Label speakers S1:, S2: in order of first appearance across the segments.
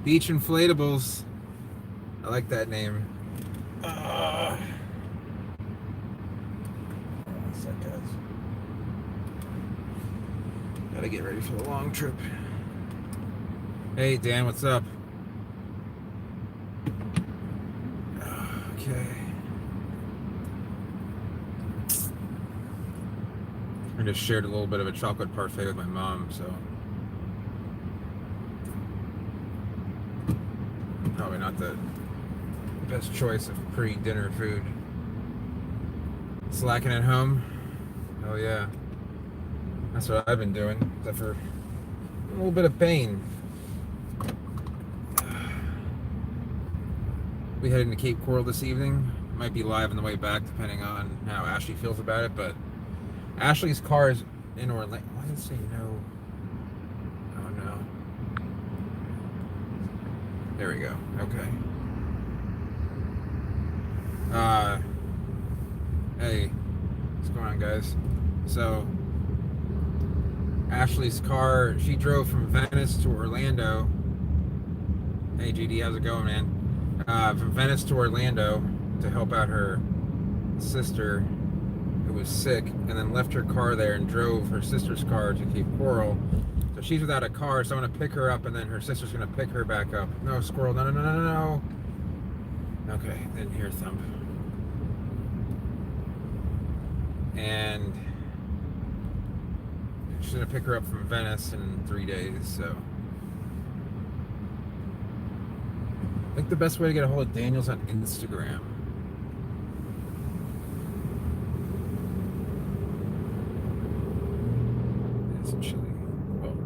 S1: Beach Inflatables. I like that name. What's that, guys? Gotta get ready for the long trip. Hey, Dan, what's up? Okay. I just shared a little bit of a chocolate parfait with my mom, so probably not the best choice of pre-dinner food. Slacking at home? Oh yeah. That's what I've been doing, except for a little bit of pain. We headed into Cape Coral this evening. Might be live on the way back, depending on how Ashley feels about it. But Ashley's car is in Orlando. Why did it say no? Oh no. There we go. Okay. Hey, what's going on, guys? So, Ashley's car, she drove from Venice to Orlando. Hey, GD, how's it going, man? From Venice to Orlando to help out her sister who was sick, and then left her car there and drove her sister's car to Cape Coral. So she's without a car, so I'm going to pick her up, and then her sister's going to pick her back up. No, squirrel, no, no, no, no, no. Okay, didn't hear thump. And she's going to pick her up from Venice in 3 days, so I think the best way to get a hold of Daniel's on Instagram. It's chilly. Well,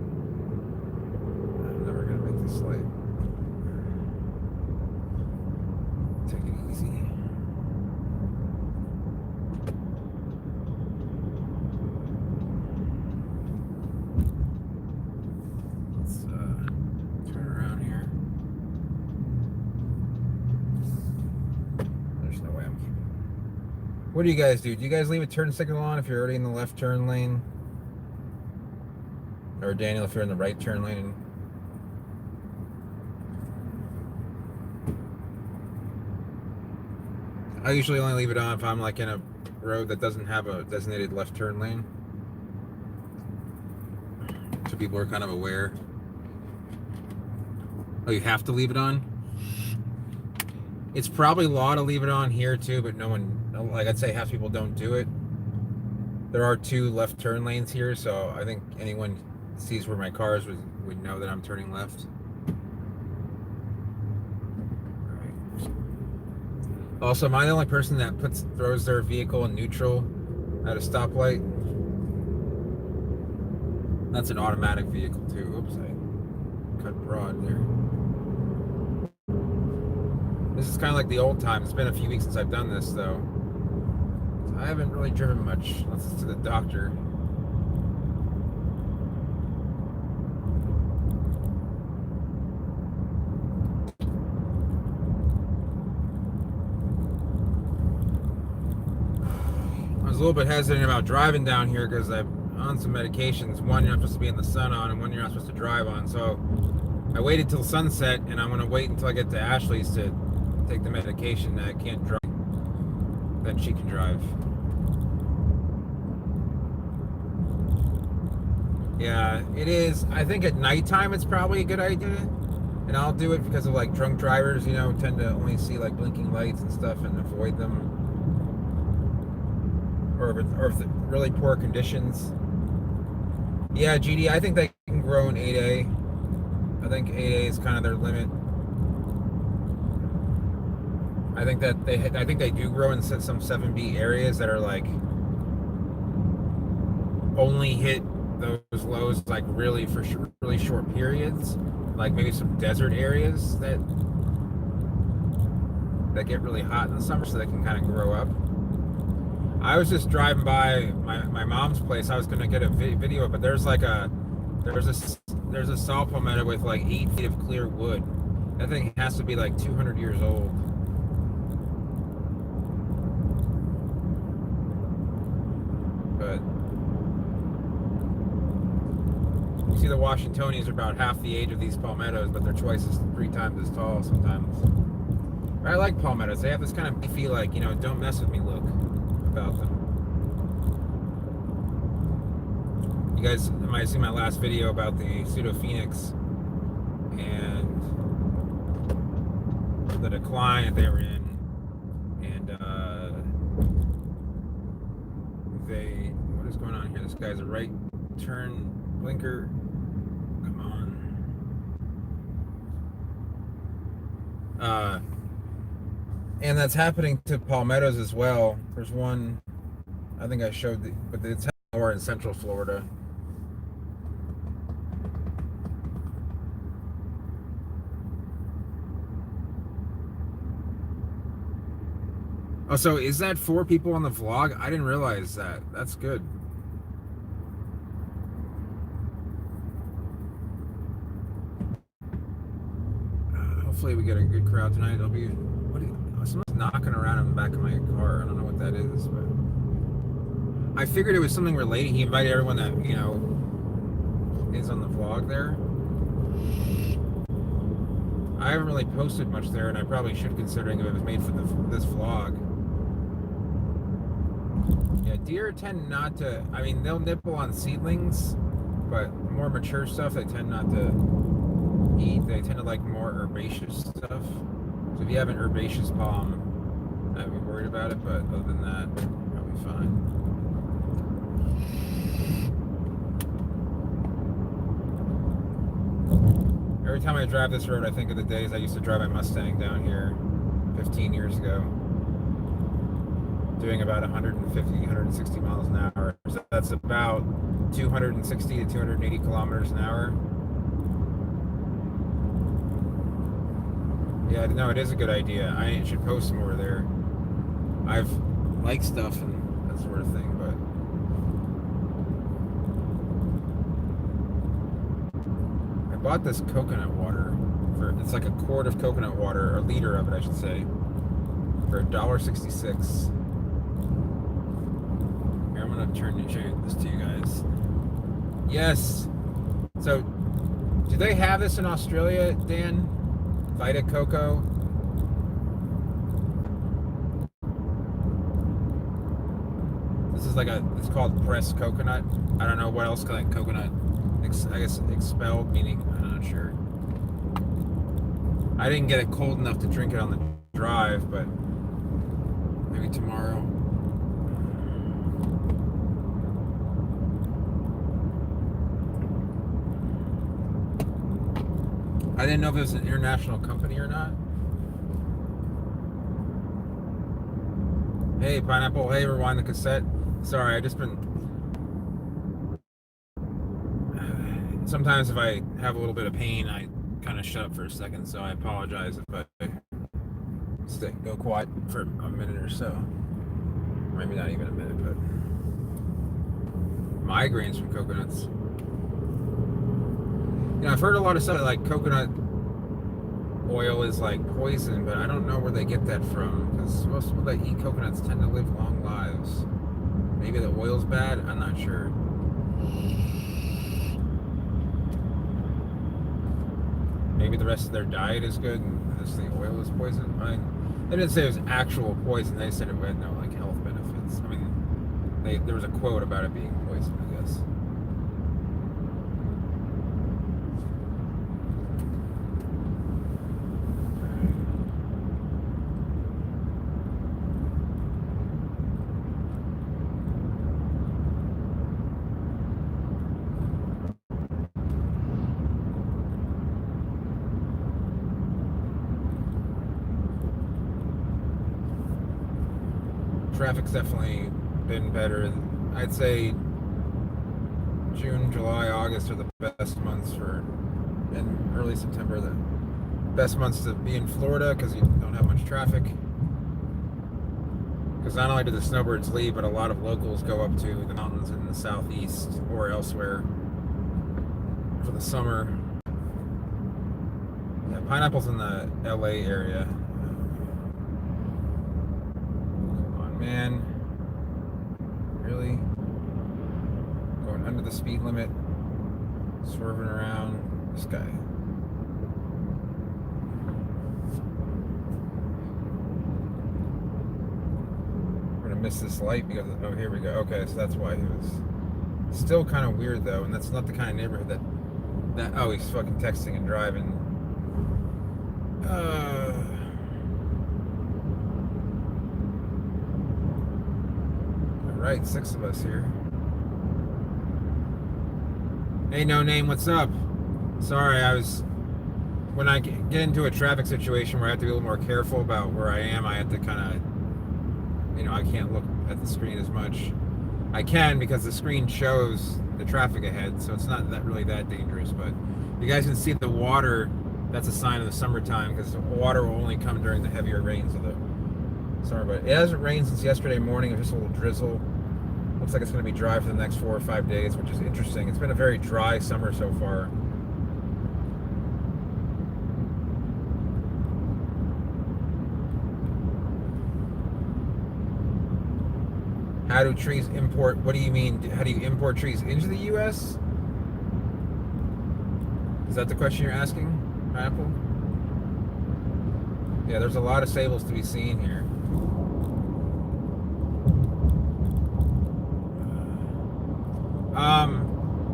S1: I'm never going to make this light. Take it easy. Let's turn around here. There's no way I'm keeping it. What do you guys do? Do you guys leave a turn signal on if you're already in the left turn lane? Or Daniel, if you're in the right turn lane? I usually only leave it on if I'm like in a road that doesn't have a designated left turn lane. So people are kind of aware. Oh, you have to leave it on? It's probably law to leave it on here too, but no one, like I'd say half people don't do it. There are 2 left turn lanes here, so I think anyone sees where my car is would know that I'm turning left. Also, am I the only person that throws their vehicle in neutral at a stoplight? That's an automatic vehicle too. Oops, I cut broad there. This is kind of like the old time. It's been a few weeks since I've done this though. I haven't really driven much unless it's to the doctor. I was a little bit hesitant about driving down here because I'm on some medications. One you're not supposed to be in the sun on, and one you're not supposed to drive on. So I waited till sunset, and I'm going to wait until I get to Ashley's to take the medication that I can't drive. Then she can drive. Yeah, it is. I think at nighttime it's probably a good idea. And I'll do it because of like drunk drivers, tend to only see like blinking lights and stuff and avoid them. Or if the really poor conditions. Yeah, GD, I think they can grow in 8A. I think 8A is kind of their limit. I think they do grow in some 7B areas that are like only hit those lows like really for really short periods, like maybe some desert areas that get really hot in the summer, so they can kind of grow up. I was just driving by my mom's place. I was gonna get a video, but there's a saw palmetto with like 8 feet of clear wood. That thing has to be like 200 years old. But you see the the Washingtonians are about half the age of these palmettos, but they're three times as tall sometimes. But I like palmettos. They have this kind of beefy, like, don't mess with me look about them. You guys might have seen my last video about the pseudo-phoenix and the decline that they were in. And what is going on here? This guy's a right turn blinker. Come on. And that's happening to palmettos as well. There's one, I think I showed, but it's happening more in Central Florida. Oh, so is that 4 people on the vlog? I didn't realize that. That's good. Hopefully we get a good crowd tonight. It'll be, someone's knocking around in the back of my car. I don't know what that is, but I figured it was something related. He invited everyone that, is on the vlog there. I haven't really posted much there, and I probably should, considering if it was made for this vlog. Yeah, deer tend not to, they'll nibble on seedlings, but more mature stuff they tend not to eat. They tend to like more herbaceous stuff. So if you have an herbaceous palm, I'd be worried about it, but other than that, probably fine. Every time I drive this road, I think of the days I used to drive my Mustang down here 15 years ago, doing about 150, 160 miles an hour. So that's about 260 to 280 kilometers an hour. Yeah, no, it is a good idea. I should post more there. I've liked stuff and that sort of thing, but I bought this coconut water it's like a quart of coconut water, or a liter of it, I should say, for $1.66. Here, I'm gonna show this to you guys. Yes. So, do they have this in Australia, Dan? Vita Coco. This is like it's called pressed coconut. I don't know what else like coconut. I guess expelled, meaning I'm not sure. I didn't get it cold enough to drink it on the drive, but maybe tomorrow. I didn't know if it was an international company or not. Hey, Pineapple. Hey, Rewind the Cassette. Sorry, I just been... Sometimes if I have a little bit of pain, I kind of shut up for a second, so I apologize if I go quiet for a minute or so. Maybe not even a minute, but... Migraines from coconuts. I've heard a lot of stuff like coconut oil is like poison, but I don't know where they get that from, because most people that eat coconuts tend to live long lives. Maybe the oil's bad? I'm not sure. Maybe the rest of their diet is good and this the oil is poison. They didn't say it was actual poison. They said it had no like health benefits. There was a quote about it being poison, I guess. Traffic's definitely been better. I'd say June, July, August are the best months and early September, the best months to be in Florida because you don't have much traffic. Because not only do the snowbirds leave, but a lot of locals go up to the mountains in the southeast or elsewhere for the summer. Yeah, Pineapple's in the LA area. Man, really? Going under the speed limit. Swerving around. This guy. I'm gonna miss this light because oh, here we go. Okay, so that's why he was. Still kind of weird though, and that's not the kind of neighborhood that. Oh, he's fucking texting and driving. All right, 6 of us here. Hey, no name, what's up? Sorry, when I get into a traffic situation where I have to be a little more careful about where I am, I have to kind of, I can't look at the screen as much. I can because the screen shows the traffic ahead, so it's not really that dangerous. But you guys can see the water. That's a sign of the summertime because the water will only come during the heavier rains of the summer. But it hasn't rained since yesterday morning. It was just a little drizzle. Looks like it's going to be dry for the next 4 or 5 days, which is interesting. It's been a very dry summer so far. How do trees import? What do you mean? How do you import trees into the U.S.? Is that the question you're asking, Apple? Yeah, there's a lot of sables to be seen here.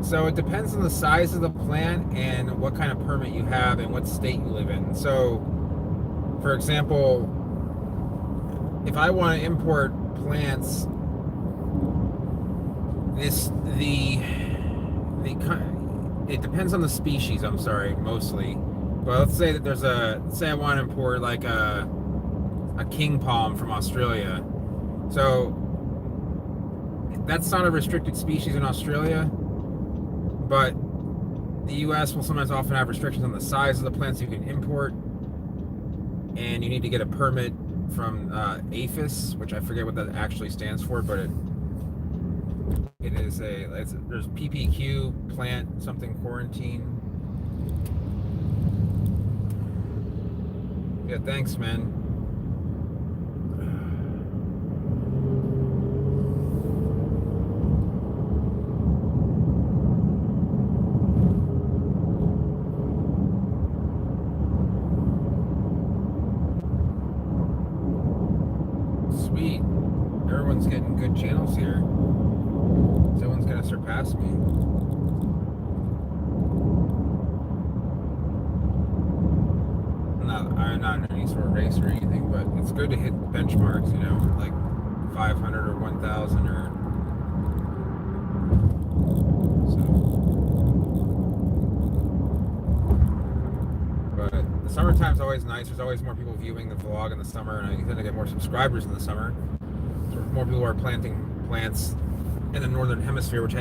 S1: So it depends on the size of the plant and what kind of permit you have and what state you live in. So, for example, if I want to import plants, it depends on the species. I'm sorry, mostly. But let's say that say I want to import like a king palm from Australia. So that's not a restricted species in Australia, but the U.S. will sometimes often have restrictions on the size of the plants you can import, and you need to get a permit from APHIS, which I forget what that actually stands for, but there's PPQ, plant something quarantine. Yeah, thanks, man. Sweet. Everyone's getting good channels here. Someone's gonna surpass me. I'm not in any sort of race or anything, but it's good to hit benchmarks, like 500 or 1,000 or so. But the summertime's always nice. There's always more people viewing the vlog in the summer, and I tend to get more subscribers in the summer. So more people are planting plants in the northern hemisphere, which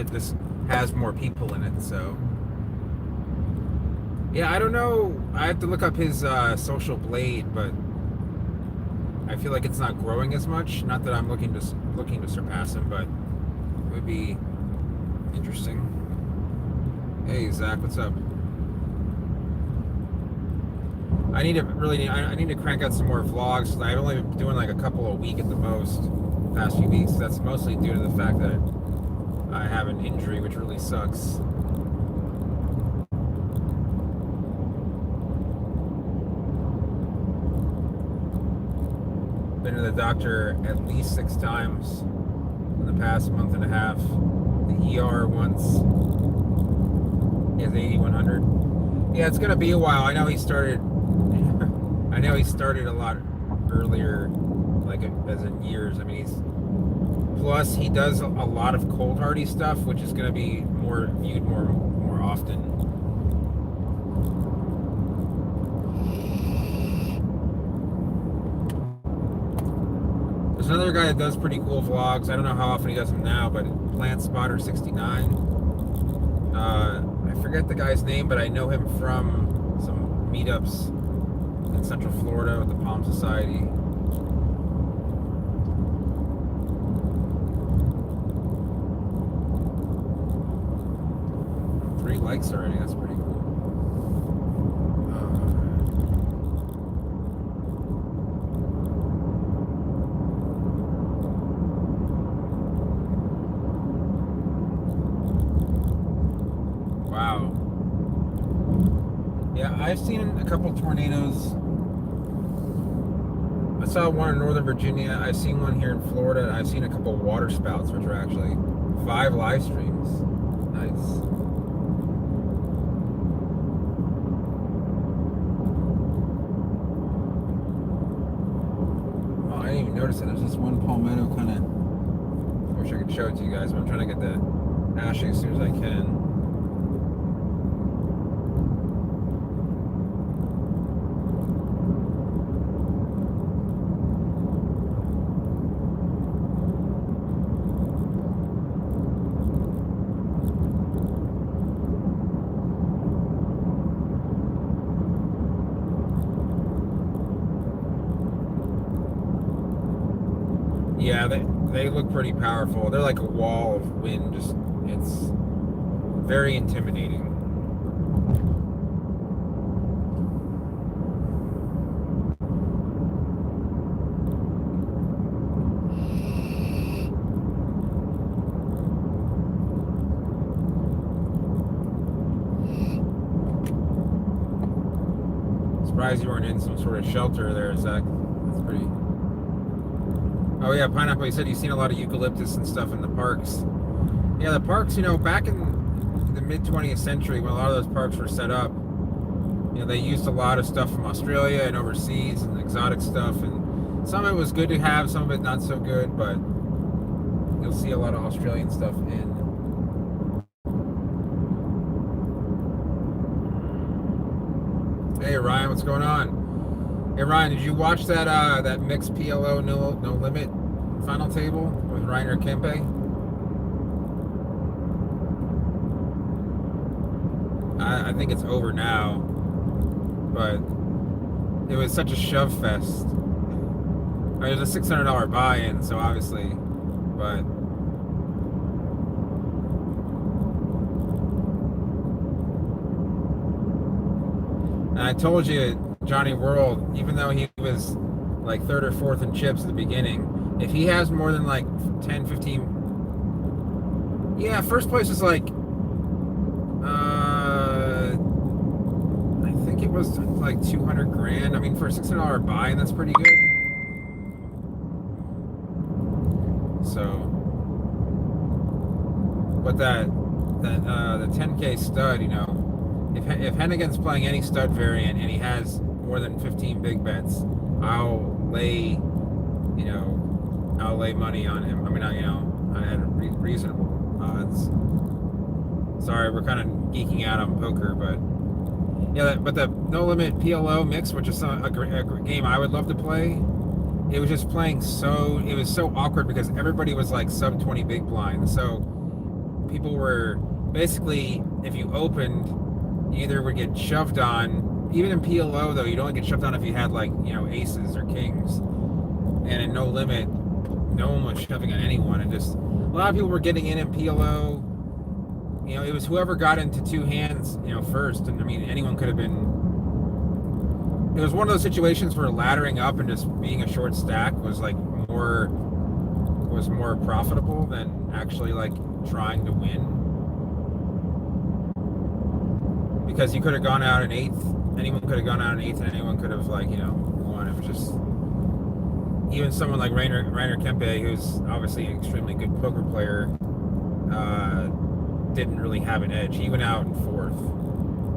S1: has more people in it. So yeah, I don't know. I have to look up his social blade, but I feel like it's not growing as much. Not that I'm looking to surpass him, but it would be interesting. Hey Zach, what's up? I need to crank out some more vlogs. I've only been doing like a couple a week at the most the past few weeks. That's mostly due to the fact that I have an injury, which really sucks. Been to the doctor at least 6 times in the past month and a half. The ER once. He has 8100. Yeah, it's gonna be a while. I know he started a lot earlier, like as in years. I mean, plus he does a lot of cold hardy stuff, which is gonna be viewed more often. There's another guy that does pretty cool vlogs. I don't know how often he does them now, but Plant Spotter 69. I forget the guy's name, but I know him from some meetups in Central Florida with the Palm Society. Three likes already. That's pretty cool. Wow. I've seen a couple tornadoes. I saw one in Northern Virginia. I've seen one here in Florida. I've seen a couple water spouts, which are actually 5 live streams. Nice. Oh, I didn't even notice it. There's this one palmetto kind of. I wish I could show it to you guys, but I'm trying to get the ashing as soon as I can. Yeah, they look pretty powerful. They're like a wall of wind. Just it's very intimidating. Surprised you weren't in some sort of shelter there, Zach. That's pretty. Oh yeah, Pineapple, you said you've seen a lot of eucalyptus and stuff in the parks. Yeah, the parks, back in the mid 20th century when a lot of those parks were set up, they used a lot of stuff from Australia and overseas and exotic stuff, and some of it was good to have, some of it not so good, but you'll see a lot of Australian stuff in. Hey Ryan, what's going on? Hey Ryan, did you watch that mixed PLO no limit final table with Reiner Kempe? I think it's over now, but it was such a shove fest. I mean, it was a $600 buy-in, so obviously, but. And I told you, Johnny World, even though he was like 3rd or 4th in chips at the beginning, if he has more than like 10, 15, yeah, first place is like, I think it was like 200 grand. I mean, for a $600 buy, that's pretty good. So, but the 10K stud, if Hennigan's playing any stud variant and he has more than 15 big bets, I'll lay money on him. I mean, I had reasonable odds. Sorry, we're kind of geeking out on poker, but yeah, but the no limit PLO mix, which is a game I would love to play, it was just playing it was so awkward because everybody was like sub 20 big blind. So people were basically, if you opened, you either would get shoved on. Even in PLO though, you'd only get shoved on if you had like aces or kings. And in no limit, no one was shoving on anyone, and just a lot of people were getting in PLO. It was whoever got into 2 hands, first, and I mean anyone could have been. It was one of those situations where laddering up and just being a short stack was like more profitable than actually like trying to win. Because you could have gone out an 8th, anyone could have gone out an 8th, and anyone could have won. It was just, even someone like Reiner Kempe, who's obviously an extremely good poker player, didn't really have an edge. He went out in 4th,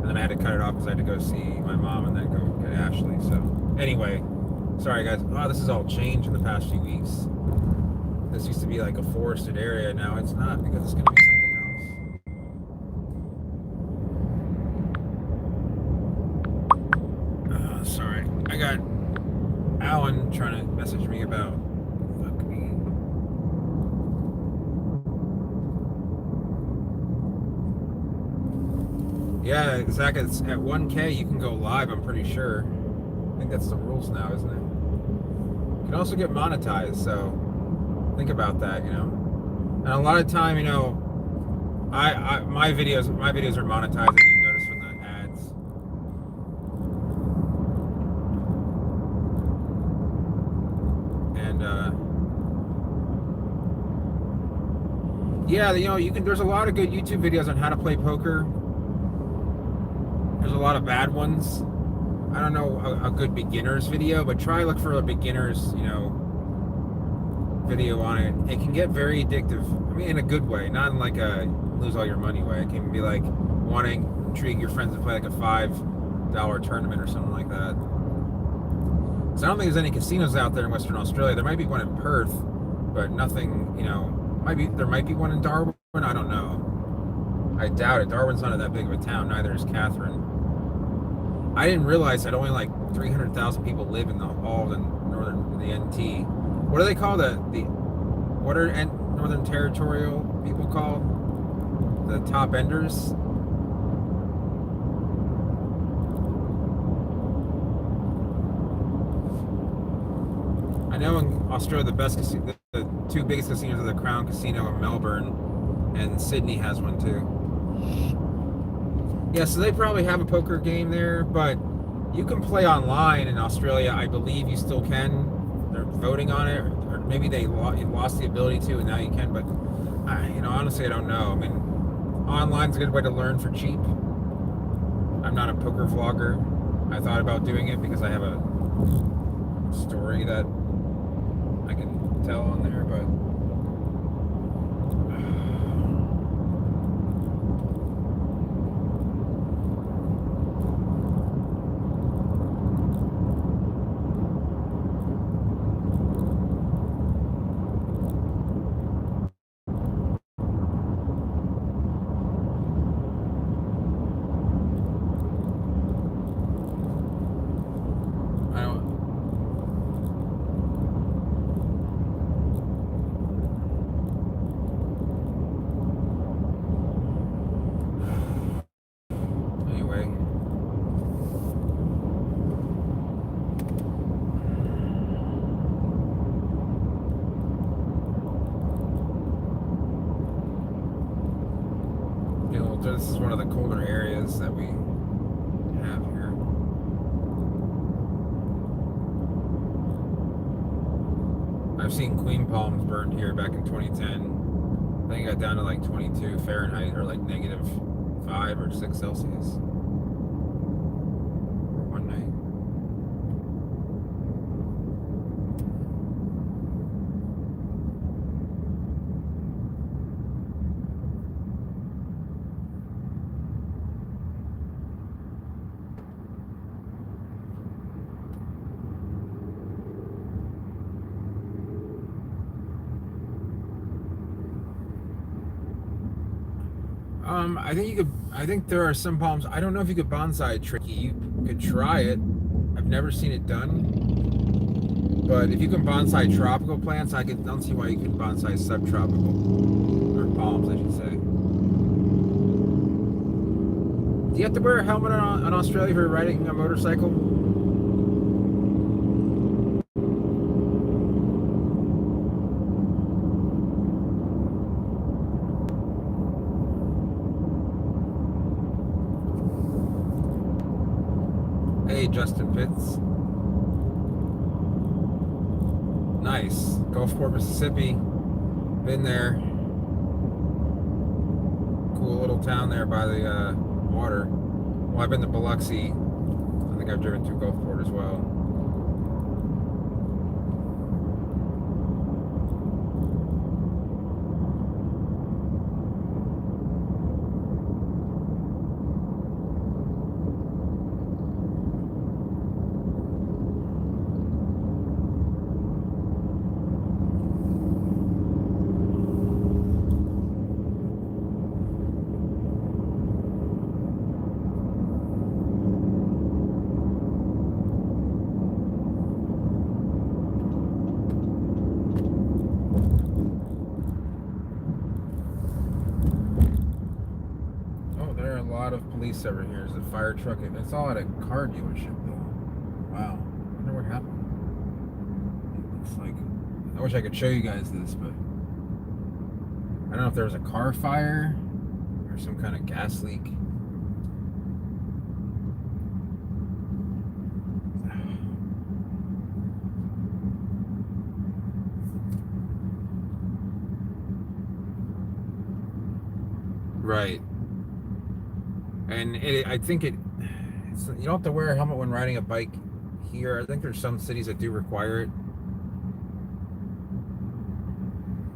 S1: and then I had to cut it off because I had to go see my mom and then go get Ashley. So anyway, sorry guys. Oh, this has all changed in the past few weeks. This used to be like a forested area. Now it's not, because it's going to be something else. Sorry. I got Alan trying to message me about. Fuck me. Yeah, Zach, it's at 1K you can go live, I'm pretty sure. I think that's the rules now, isn't it? You can also get monetized, so think about that, And a lot of time, my videos are monetized, if you notice from the ads. And yeah, you can. There's a lot of good YouTube videos on how to play poker. There's a lot of bad ones. I don't know a good beginner's video, but try look for a beginner's, video on it. It can get very addictive. I mean, in a good way, not in like a lose all your money way. It can be like wanting to intrigue your friends to play like a $5 tournament or something like that. So I don't think there's any casinos out there in Western Australia. There might be one in Perth, but nothing. There might be one in Darwin. I don't know. I doubt it. Darwin's not that big of a town. Neither is Catherine. I didn't realize that only like 300,000 people live in all of the NT. What do they call what are Northern Territorial people called? The top enders? I know in Australia the two biggest casinos are the Crown Casino in Melbourne, and Sydney has one too. Yeah, so they probably have a poker game there, but you can play online in Australia. I believe you still can. They're voting on it, or maybe they lost the ability to, and now you can. But honestly, I don't know. I mean, online's a good way to learn for cheap. I'm not a poker vlogger. I thought about doing it because I have a story that I can tell on there, but. This is one of the colder areas that we have here. I've seen queen palms burned here back in 2010. I think it got down to like 22 Fahrenheit or like -5 or 6 Celsius. One night. I think there are some palms. I don't know if you could bonsai tricky. You could try it. I've never seen it done. But if you can bonsai tropical plants, don't see why you couldn't bonsai subtropical. Or palms, I should say. Do you have to wear a helmet on Australia if you're riding a motorcycle? Hey, Justin Pitts. Nice. Gulfport, Mississippi. Been there. Cool little town there by the water. Well, I've been to Biloxi. I think I've driven through Gulfport as well. Of police over here. There's a fire truck. It's all at a car dealership though. Wow. I wonder what happened. It looks like, I wish I could show you guys this, but I don't know if there was a car fire or some kind of gas leak. Right. And I think you don't have to wear a helmet when riding a bike here. I think there's some cities that do require it.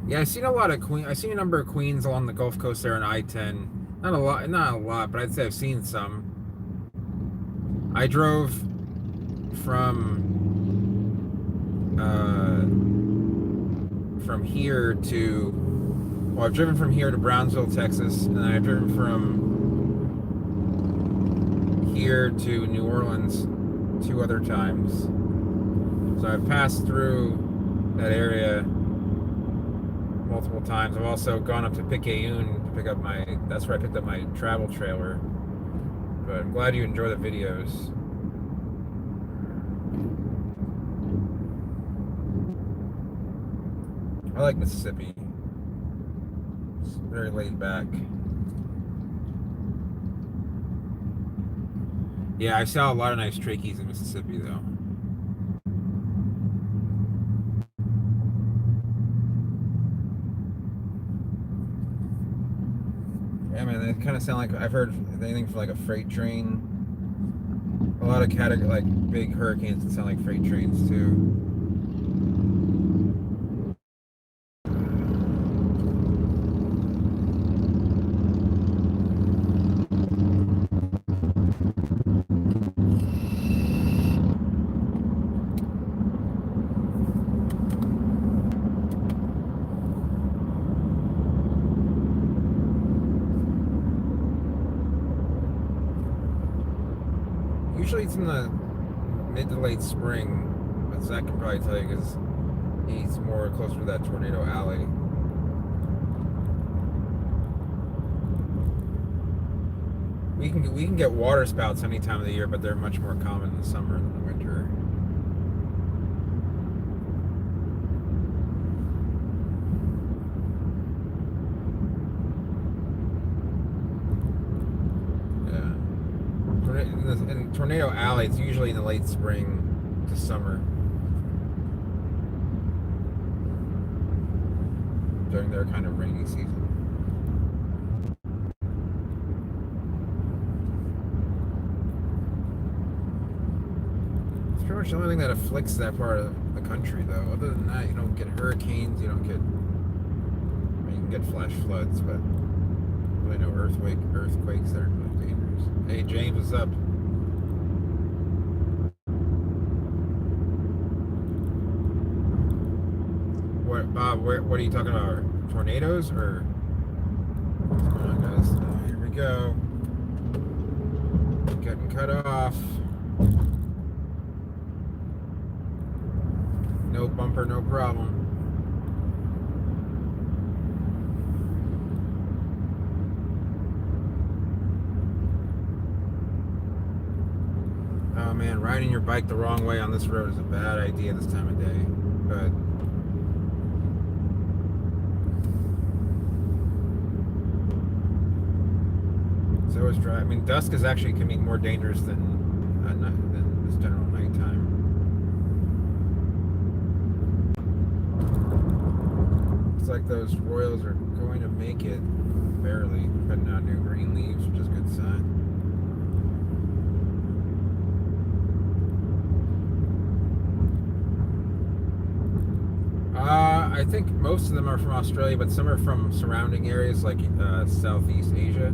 S1: Yeah, I've seen a lot of Queen. I've seen a number of Queens along the Gulf Coast there on I-10. Not a lot, but I'd say I've seen some. I drove from here to. Well, I've driven from here to Brownsville, Texas, and then I've driven from here to New Orleans 2 other times. So I've passed through that area multiple times. I've also gone up to Picayune to pick up that's where I picked up my travel trailer. But I'm glad you enjoy the videos. I like Mississippi. It's very laid back. Yeah, I saw a lot of nice trachees in Mississippi though. Yeah, man, they kind of sound like I've heard anything from like a freight train. A lot of like big hurricanes can sound like freight trains too. Usually it's in the mid to late spring, but Zach can probably tell you because he's more closer to that tornado alley. We can get water spouts any time of the year, but they're much more common in the summer than the winter. In Tornado Alley, it's usually in the late spring to summer during their kind of rainy season. It's pretty much the only thing that afflicts that part of the country, though. Other than that, you don't get hurricanes, you don't get. I mean, you can get flash floods, but really no earthquakes that are really dangerous. Hey, James, what's up? Bob, what are you talking about? Tornadoes or? Come on, guys. Oh, here we go. Getting cut off. No bumper, no problem. Oh man, riding your bike the wrong way on this road is a bad idea this time of day. But so is drive. I mean, dusk is actually can be more dangerous than this general nighttime. Looks like those Royals are going to make it barely, putting out new green leaves, which is a good sign. I think most of them are from Australia, but some are from surrounding areas like Southeast Asia.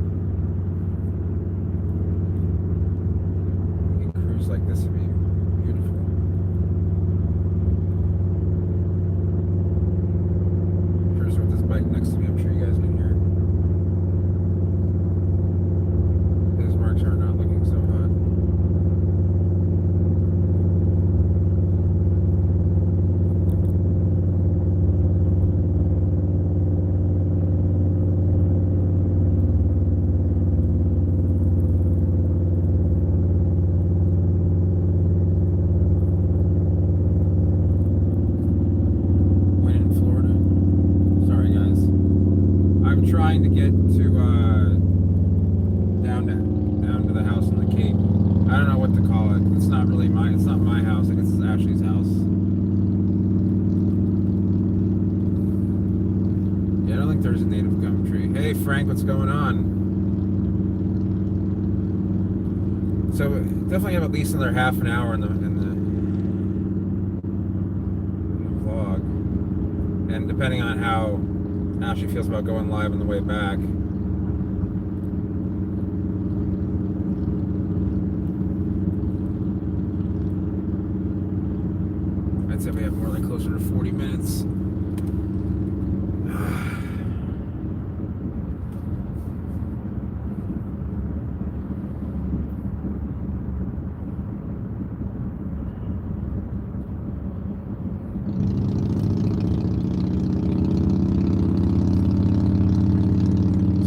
S1: Like this would be beautiful. First with this bike next to me, I'm sure you guys can hear it. His marks are not looking so hot. Trying to get to down to the house on the Cape. I don't know what to call it. It's not really it's not my house. I guess it's Ashley's house. Yeah, I don't think there's a native gum tree. Hey Frank, what's going on? So definitely have at least another half an hour in the vlog, and depending on how she feels about going live on the way back. I'd say we have more like closer to 40 minutes.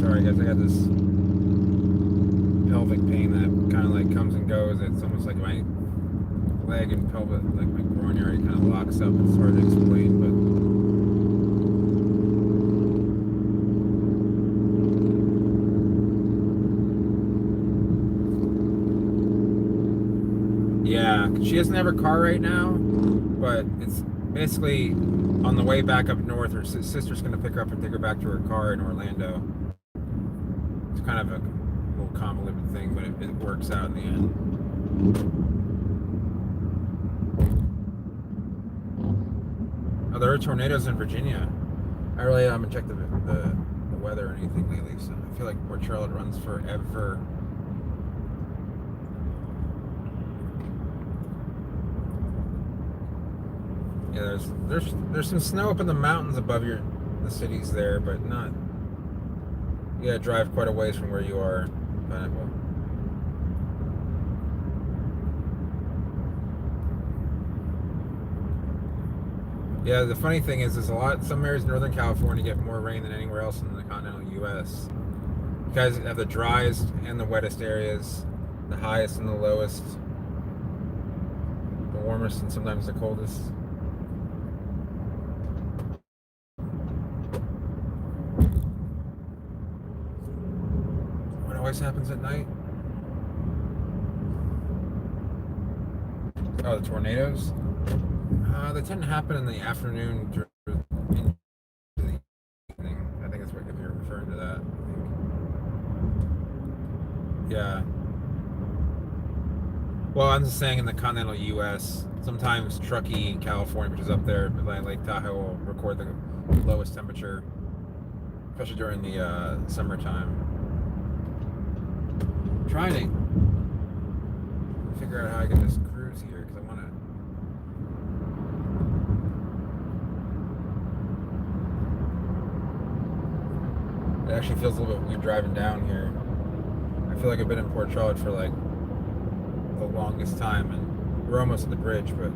S1: Sorry guys, I got this pelvic pain that kind of like comes and goes. It's almost like my leg and pelvic, like my groin area kind of locks up. It's hard to explain, but yeah, she doesn't have her car right now, but it's basically on the way back up north. Her sister's going to pick her up and take her back to her car in Orlando. It's kind of a little convoluted thing, but it works out in the end. Oh, there are tornadoes in Virginia. I really haven't checked the weather or anything lately, so I feel like Port Charlotte runs forever. Yeah, there's some snow up in the mountains above the cities there, but not. You gotta drive quite a ways from where you are. But, well, yeah, the funny thing is some areas in Northern California get more rain than anywhere else in the continental U.S. You guys have the driest and the wettest areas, the highest and the lowest, the warmest and sometimes the coldest. What always happens at night? Oh, the tornadoes? They tend to happen in the afternoon into the evening. I think that's what, if you're referring to that. Yeah. Well, I'm just saying in the continental U.S., sometimes Truckee, California, which is up there, like Lake Tahoe, will record the lowest temperature, especially during the summertime. I'm trying to figure out how I can just cruise here because I want to. It actually feels a little bit weird driving down here. I feel like I've been in Port Charlotte for like the longest time, and we're almost at the bridge, but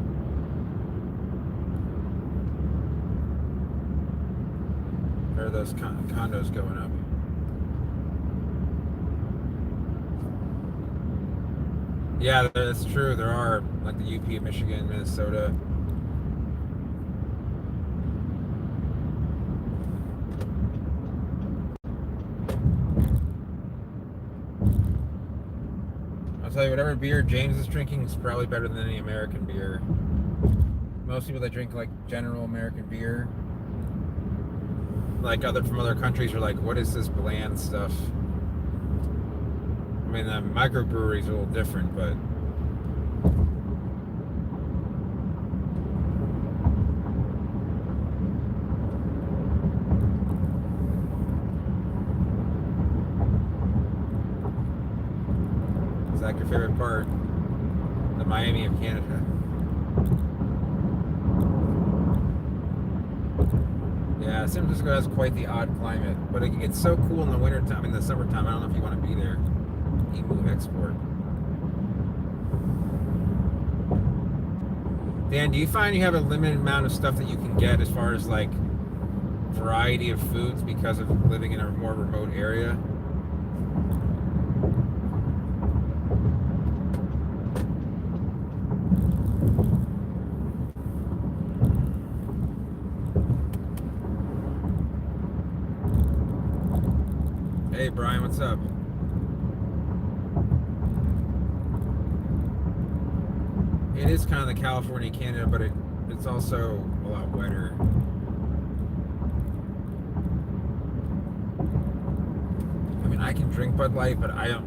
S1: there are those condos going up. Yeah, that's true. There are, like the UP of Michigan, Minnesota. I'll tell you, whatever beer James is drinking is probably better than any American beer. Most people that drink like general American beer, like from other countries, are like, what is this bland stuff? I mean, the microbreweries are a little different, but is that your favorite part? The Miami of Canada. Yeah, San Francisco has quite the odd climate, but it gets so cool in the wintertime, in the summertime. I don't know if you want to be there. Emu export. Dan, do you find you have a limited amount of stuff that you can get as far as like variety of foods because of living in a more remote area? Hey Brian, what's up? It is kind of the California, Canada, but it's also a lot wetter. I mean, I can drink Bud Light, but I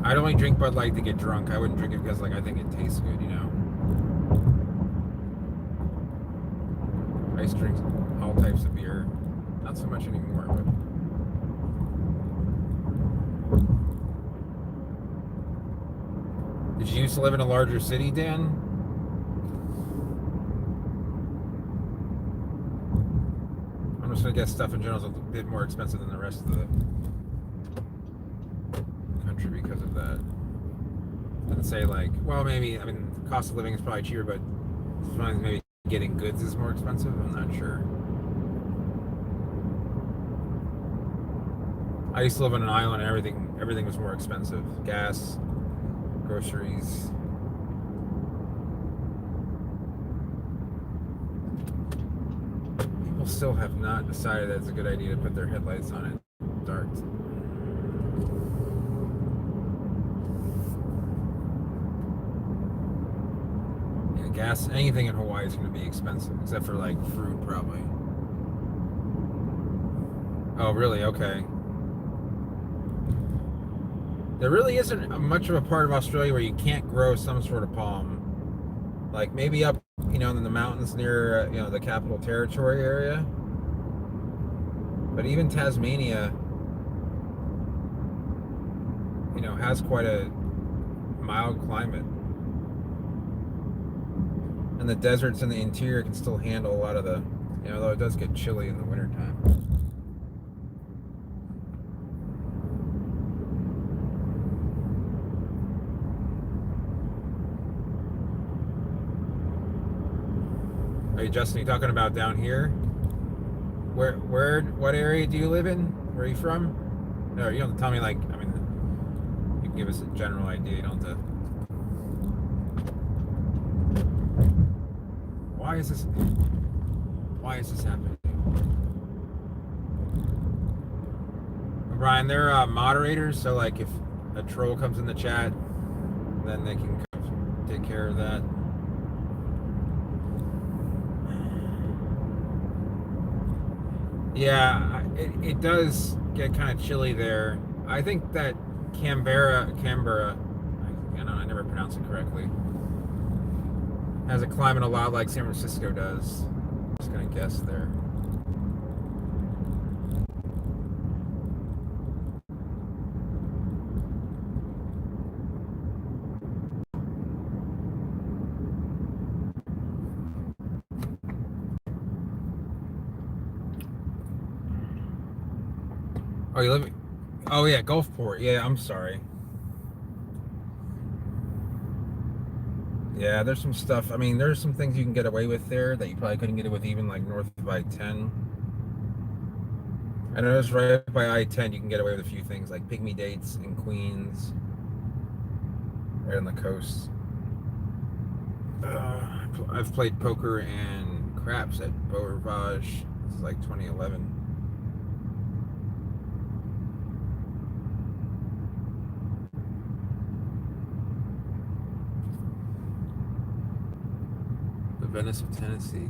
S1: I'd only drink Bud Light to get drunk. I wouldn't drink it because like I think it tastes good, you know. I used to drink all types of beer. Not so much anymore, but did you used to live in a larger city, Dan? I'm just gonna guess stuff in general is a bit more expensive than the rest of the country because of that. And say like, well, maybe I mean, the cost of living is probably cheaper, but sometimes maybe getting goods is more expensive. I'm not sure. I used to live on an island, and everything was more expensive. Gas, groceries. People still have not decided that it's a good idea to put their headlights on at dark. Yeah, gas, anything in Hawaii is going to be expensive, except for like fruit, probably. Oh, really? Okay. There really isn't much of a part of Australia where you can't grow some sort of palm. Like maybe up, you know, in the mountains near, you know, the Capital Territory area. But even Tasmania, you know, has quite a mild climate. And the deserts in the interior can still handle a lot of the, you know, though it does get chilly in the wintertime. Hey, Justin, you talking about down here? What area do you live in? Where are you from? No, you don't have to tell me, like, I mean, you can give us a general idea. You don't have to. Why is this happening? Brian, they're moderators, so like if a troll comes in the chat, then they can take care of that. Yeah, it does get kind of chilly there. I think that Canberra, I never pronounce it correctly, has a climate a lot like San Francisco does. I'm just gonna guess there. Oh, you live? Oh yeah, Gulfport. Yeah, I'm sorry. Yeah, there's some stuff. I mean, there's some things you can get away with there that you probably couldn't get it with even like north of I-10. I know it's right by I-10. You can get away with a few things like pygmy dates in Queens, right on the coast. I've played poker and craps at Beau Rivage. This is like 2011. The Venice of Tennessee.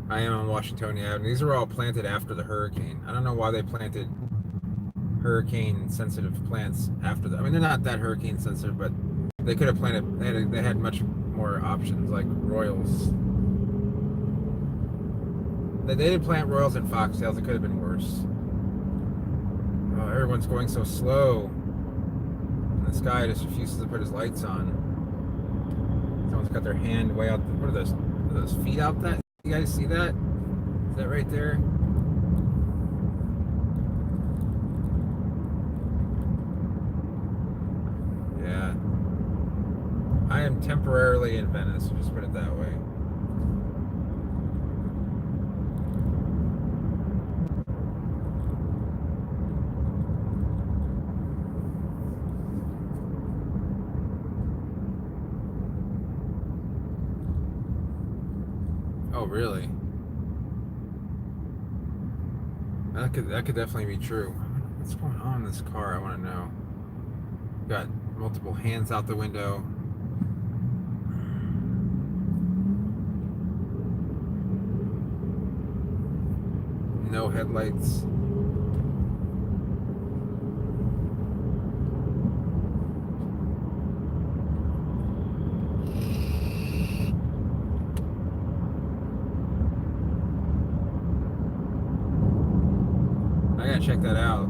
S1: I am on Washington Avenue. These are all planted after the hurricane. I don't know why they planted hurricane-sensitive plants after that. I mean, they're not that hurricane-sensitive, but they could have planted. They had much more options, like royals. They did plant royals and foxtails. It could have been worse. Oh, everyone's going so slow. And this guy just refuses to put his lights on. Someone's got their hand way out. What are those? Are those feet out that? You guys see that? Is that right there? Yeah. I am temporarily in Venice, just put it that way. Oh, really? That could definitely be true. What's going on in this car? I want to know. Got multiple hands out the window. No headlights. gotta check that out.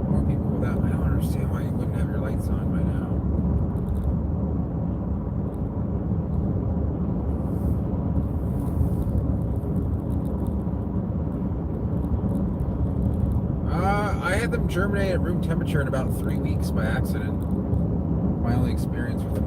S1: More people without. I don't understand why you wouldn't have your lights on by now. I had them germinate at room temperature in about 3 weeks by accident. My only experience with them.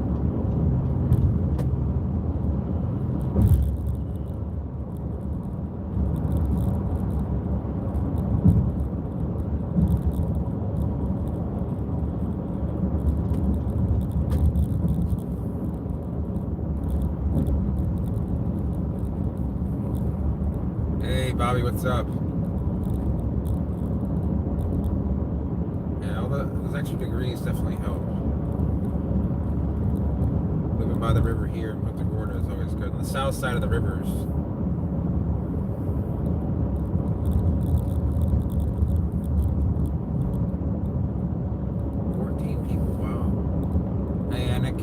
S1: Hey, Bobby, what's up? Yeah, all those extra degrees definitely help. Living by the river here in Punta Gorda is always good. On the south side of the rivers. 14 people, wow. Hey, Anik.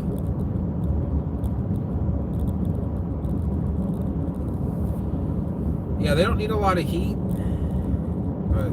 S1: Yeah, they don't need a lot of heat, but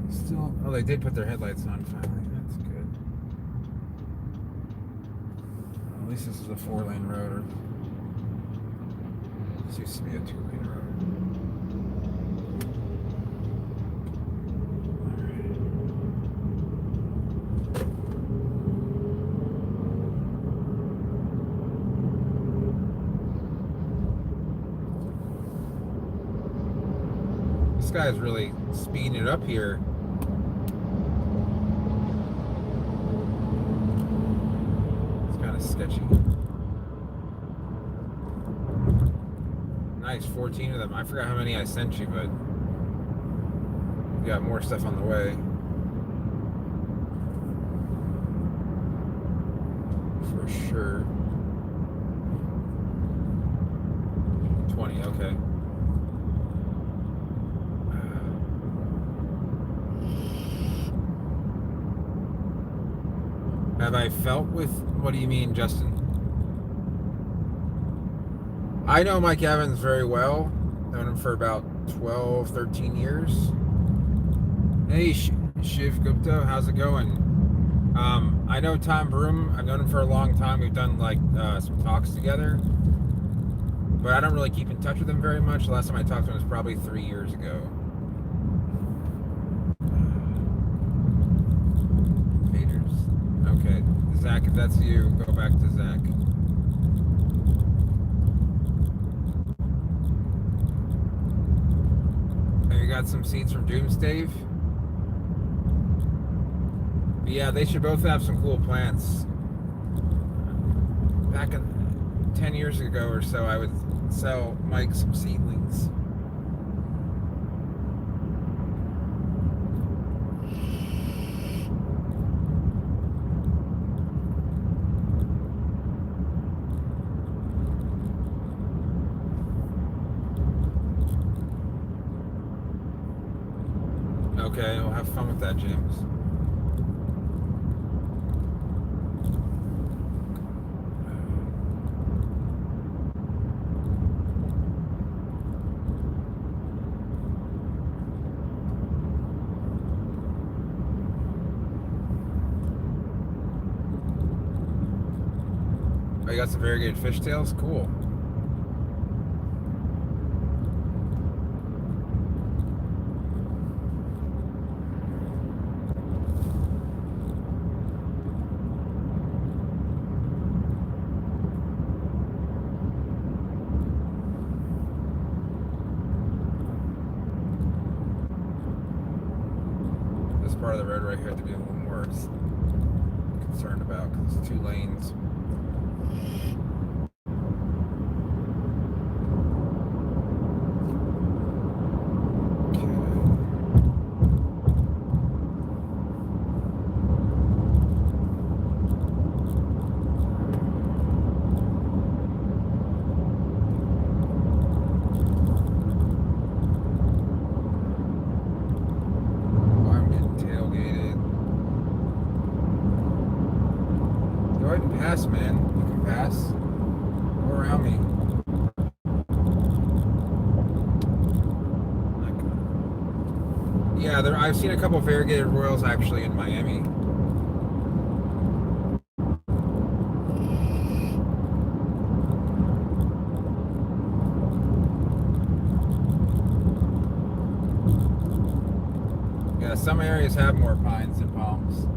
S1: still, oh, they did put their headlights on finally. That's good. At least this is a 4-lane road. Or this used to be a 2-lane road. This guy's really speeding it up here. It's kind of sketchy. Nice, 14 of them. I forgot how many I sent you, but we got more stuff on the way. For sure. 20, okay. Have I felt with, what do you mean, Justin? I know Mike Evans very well. Known him for about 12, 13 years. Hey, Shiv Gupta, how's it going? I know Tom Broom. I've known him for a long time. We've done like some talks together. But I don't really keep in touch with him very much. The last time I talked to him was probably 3 years ago. Okay, Zach, if that's you, go back to Zach. Have you got some seats from Doomstave? Yeah, they should both have some cool plants. Back in 10 years ago or so, I would sell Mike some seedlings. Okay, we'll have fun with that, James. Oh, you got some variegated fishtails? Cool. Part of the road right here to be a little more concerned about because it's 2 lanes. Pass, man. You can pass. Go around me. Yeah, I've seen a couple of variegated royals actually in Miami. Yeah, some areas have more pines than palms.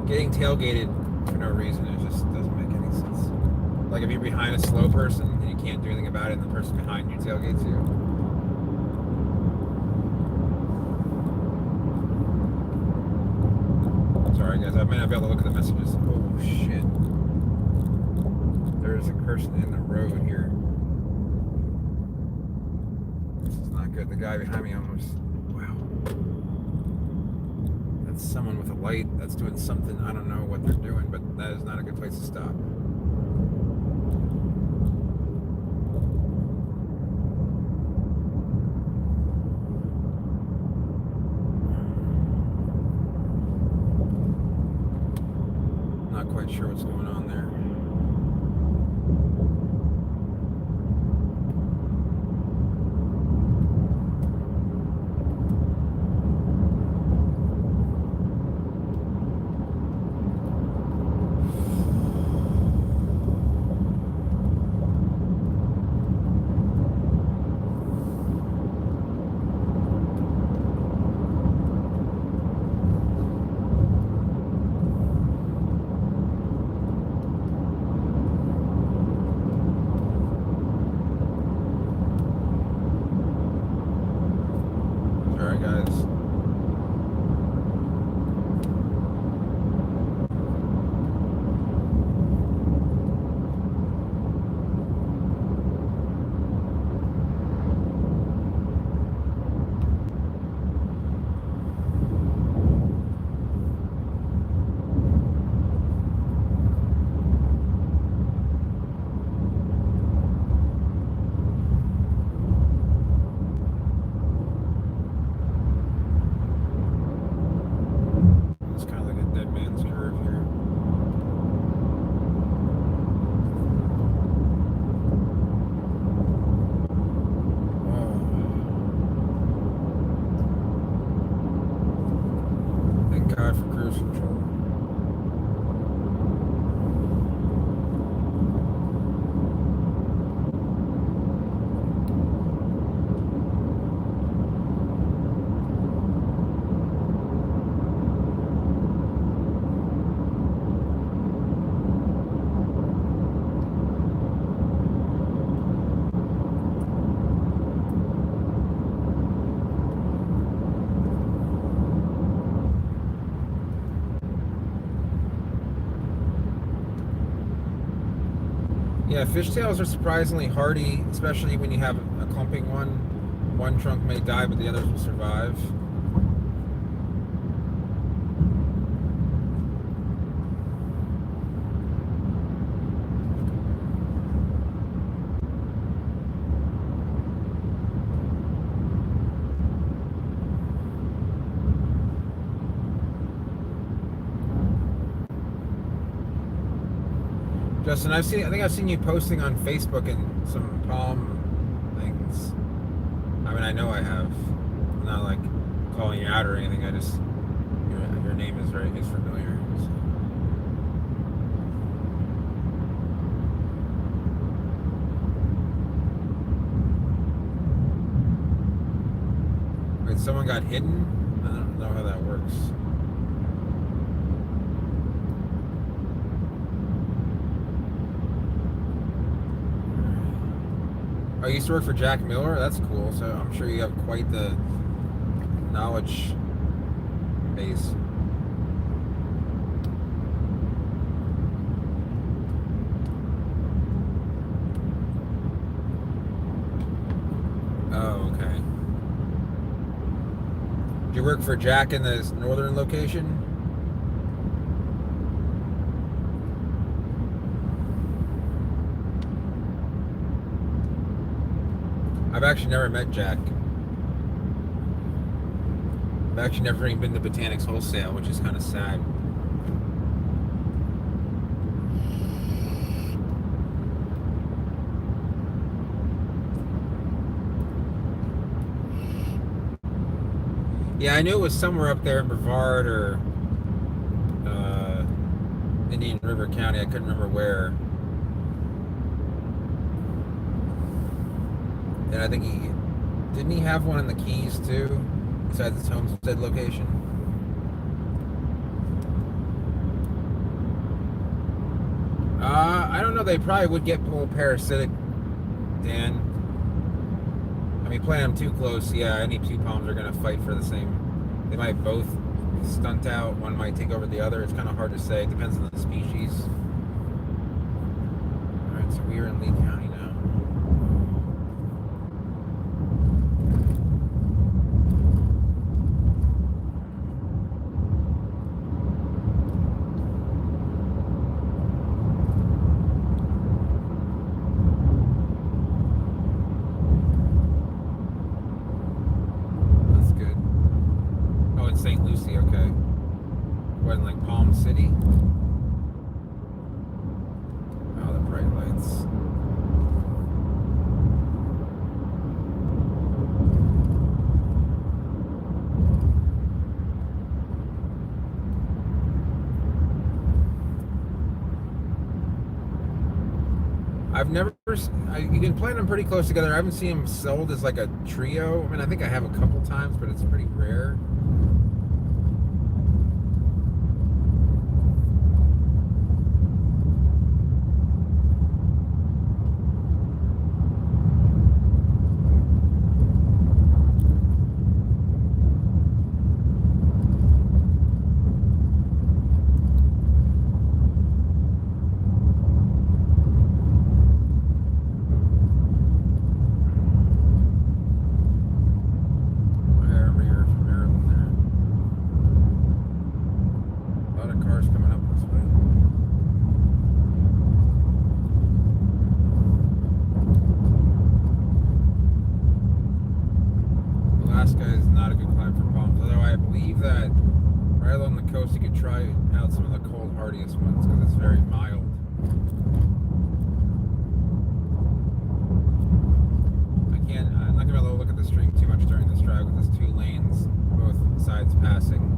S1: Getting tailgated for no reason, it just doesn't make any sense. Like if you're behind a slow person and you can't do anything about it and the person behind you tailgates you. Sorry guys, I might not be able to look at the messages. Oh shit. There's a person in the road here. This is not good. The guy behind me almost... Wow. That's someone with a light that's doing something. I don't know what they're doing, but that is not a good place to stop. Not quite sure what's going on there. Yeah, fishtails are surprisingly hardy, especially when you have a clumping one. One trunk may die, but the others will survive. Justin, I think I've seen you posting on Facebook and some palm things. I mean, I know I have. I'm not like calling you out or anything. I just your name is familiar. So. Wait, someone got hidden? I don't know how that works. Oh, you used to work for Jack Miller? That's cool. So I'm sure you have quite the knowledge base. Oh, okay. Did you work for Jack in this northern location? I've actually never met Jack. I've actually never even been to Botanics Wholesale, which is kind of sad. Yeah, I knew it was somewhere up there in Brevard or Indian River County. I couldn't remember where. And I think didn't he have one in the Keys too, besides his homestead location? I don't know. They probably would get a little parasitic, Dan. I mean, plant them too close, yeah, any two palms are gonna fight for the same. They might both stunt out. One might take over the other. It's kind of hard to say. It depends on the species. All right, so we are in Lee County now. That's good. Oh, in St. Lucie, okay. What, in like Palm City? Oh, the bright lights. I've never. You can plant them pretty close together. I haven't seen them sold as like a trio. I mean, I think I have a couple times, but it's pretty rare. Alaska is not a good climate for palms, although I believe that right along the coast you could try out some of the cold hardiest ones because it's very mild. I'm not going to be able to look at the stream too much during this drive with there's two lanes, both sides passing.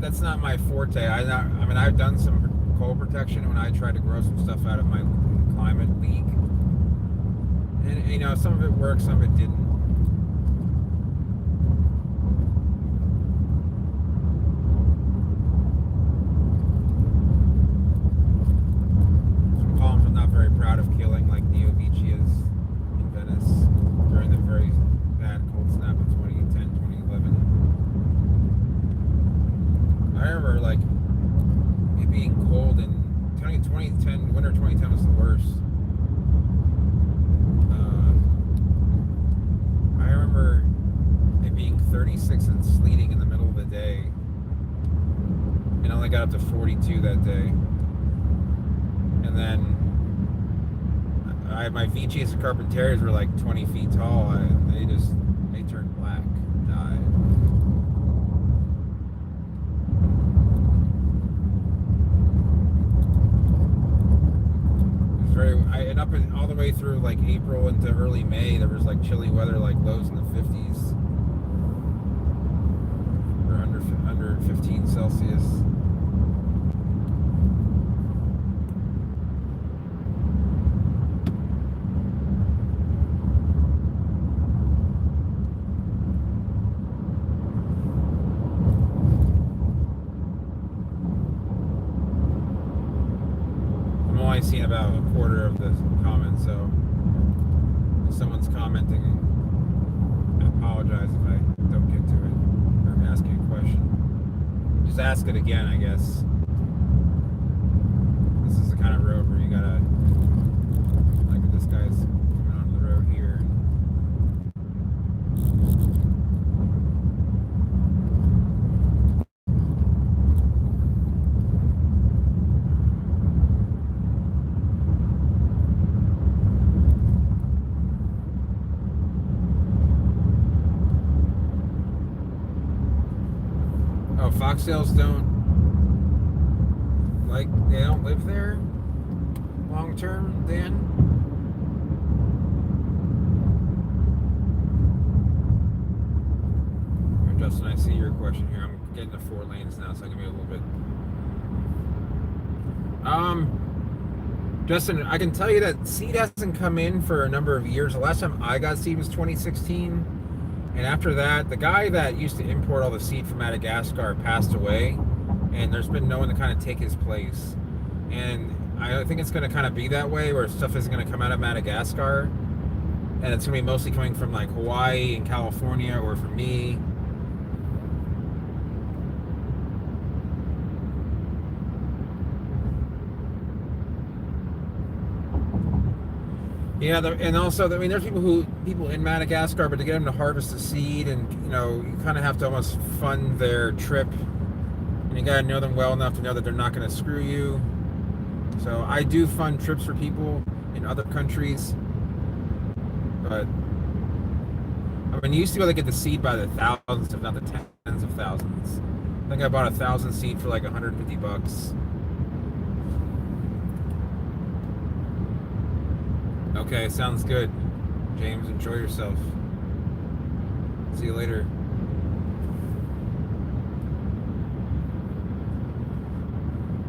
S1: That's not my forte. I mean, I've done some cold protection when I tried to grow some stuff out of my climate league, and you know, some of it worked, some of it didn't. Some palms I'm not very proud of killing, like Neovichias in Venice during the very bad cold snap of 2010, 2011. I remember like it being cold in 2010, winter 2010 was the worst. I remember it being 36 and sleeting in the middle of the day, and I only got up to 42 that day. And then my Vichis and Carpentarias were like 20 feet tall. They turned black, died. Very and all the way through like April into early May, there was like chilly weather, like lows in the 50s or under 15 Celsius. I'm only seeing about a quarter of the comments, so if someone's commenting, I apologize if I don't get to it or I'm asking a question. Just ask it again, I guess. This is the kind of road where you gotta, like this guy's coming onto the road here. Oh, foxtails they don't live there long term, Dan? Justin, I see your question here. I'm getting to 4 lanes now, so I can be a little bit. Justin, I can tell you that seed hasn't come in for a number of years. The last time I got seed was 2016. And after that, the guy that used to import all the seed from Madagascar passed away. And there's been no one to kind of take his place. And I think it's going to kind of be that way, where stuff isn't going to come out of Madagascar. And it's going to be mostly coming from like Hawaii and California, or from me. Yeah, and also, I mean, there's people in Madagascar, but to get them to harvest the seed, and you kind of have to almost fund their trip, and you got to know them well enough to know that they're not going to screw you. So I do fund trips for people in other countries, but I mean, you used to be able to get the seed by the thousands, if not the tens of thousands. I think I bought 1,000 seed for like $150. Okay, sounds good. James, enjoy yourself. See you later.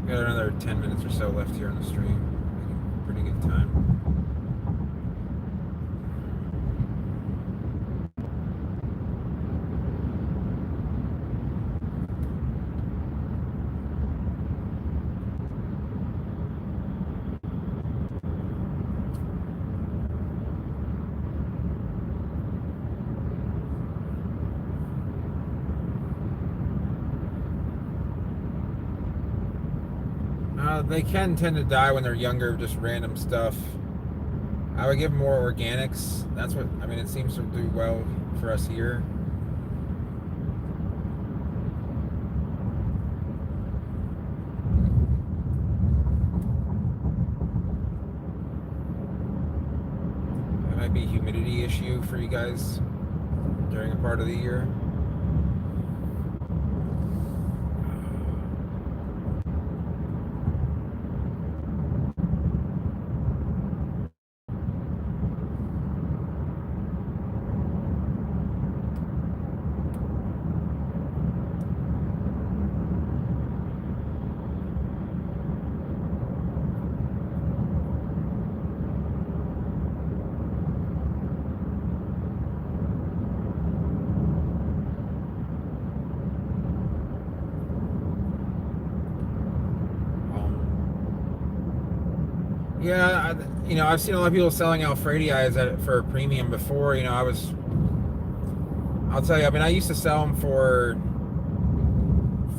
S1: Got another 10 minutes or so left here on the stream. Making pretty good time. They can tend to die when they're younger, just random stuff. I would give them more organics. That's what, I mean, it seems to do well for us here. It might be a humidity issue for you guys during a part of the year. Yeah, I've seen a lot of people selling Alfredii for a premium before. I'll tell you, I mean, I used to sell them for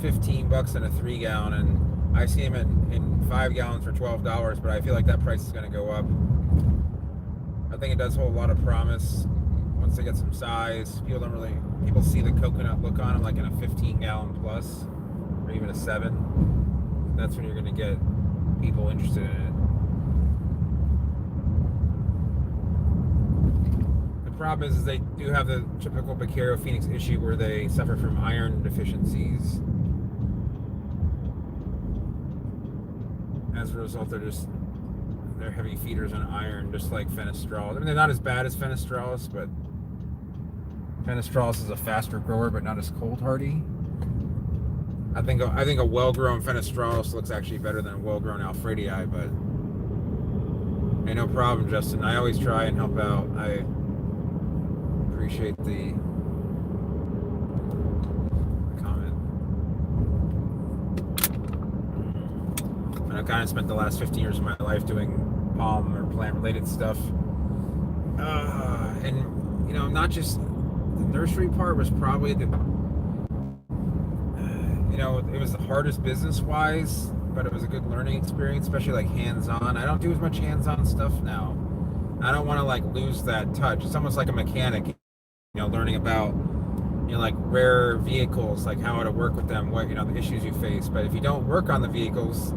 S1: $15 in a 3-gallon, and I see them in 5 gallons for $12, but I feel like that price is going to go up. I think it does hold a lot of promise once they get some size. People see the coconut look on them, like in a 15-gallon plus, or even a 7. That's when you're going to get people interested in it. The problem is they do have the typical Beccaro Phoenix issue where they suffer from iron deficiencies. As a result, they're they're heavy feeders on iron, just like fenestrals. I mean, they're not as bad as fenestrals, but fenestrals is a faster grower, but not as cold hardy. I think a well-grown fenestralis looks actually better than a well-grown alfredii, but hey, no problem, Justin. I always try and help out. I appreciate the comment. And I kind of spent the last 15 years of my life doing palm or plant-related stuff, and not just the nursery part was probably the it was the hardest business-wise, but it was a good learning experience, especially like hands-on. I don't do as much hands-on stuff now. I don't want to like lose that touch. It's almost like a mechanic, learning about like rare vehicles, like how to work with them, what the issues you face. But if you don't work on the vehicles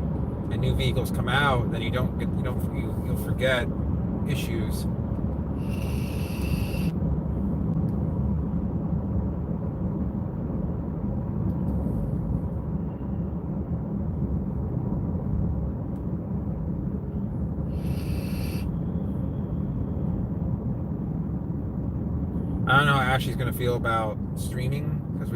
S1: and new vehicles come out, then you'll forget issues. I don't know how Ashley's gonna feel about streaming because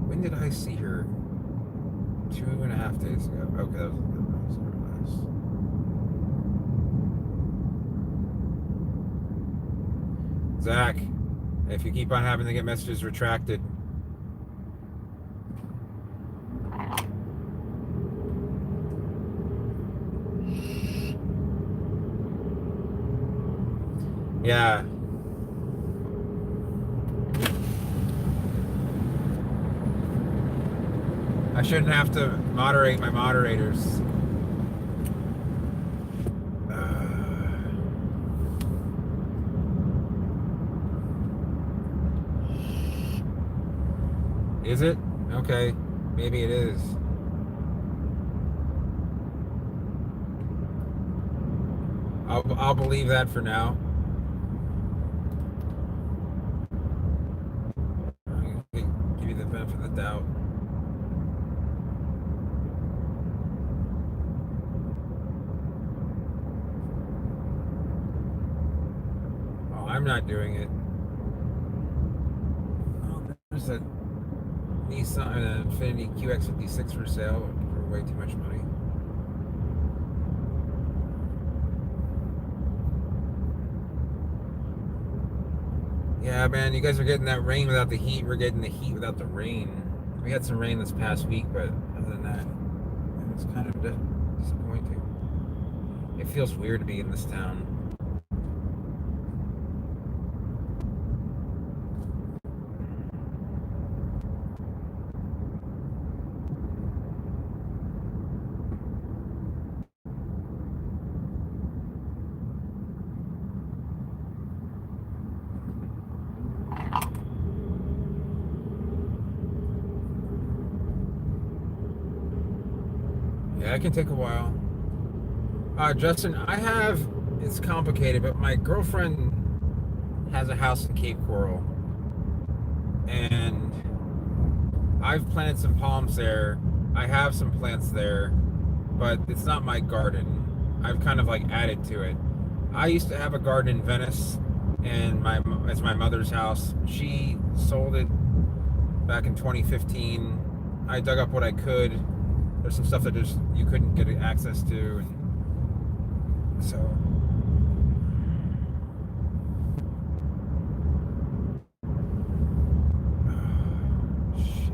S1: when did I see her? 2.5 days ago. Okay, that was nice. Zach, if you keep on having to get messages retracted. Yeah. I shouldn't have to moderate my moderators. Is it? Okay. Maybe it is. I'll believe that for now. Give you the benefit of the doubt. Oh, I'm not doing it. Oh, there's a Nissan, an Infiniti QX56 for sale for way too much money. Yeah, man, you guys are getting that rain without the heat. We're getting the heat without the rain. We had some rain this past week, but other than that, it's kind of disappointing. It feels weird to be in this town. Yeah, it can take a while. Justin, it's complicated, but my girlfriend has a house in Cape Coral, and I've planted some palms there. I have some plants there, but it's not my garden. I've kind of like added to it. I used to have a garden in Venice, and it's my mother's house. She sold it back in 2015. I dug up what I could. There's some stuff that just you couldn't get access to, and so shit.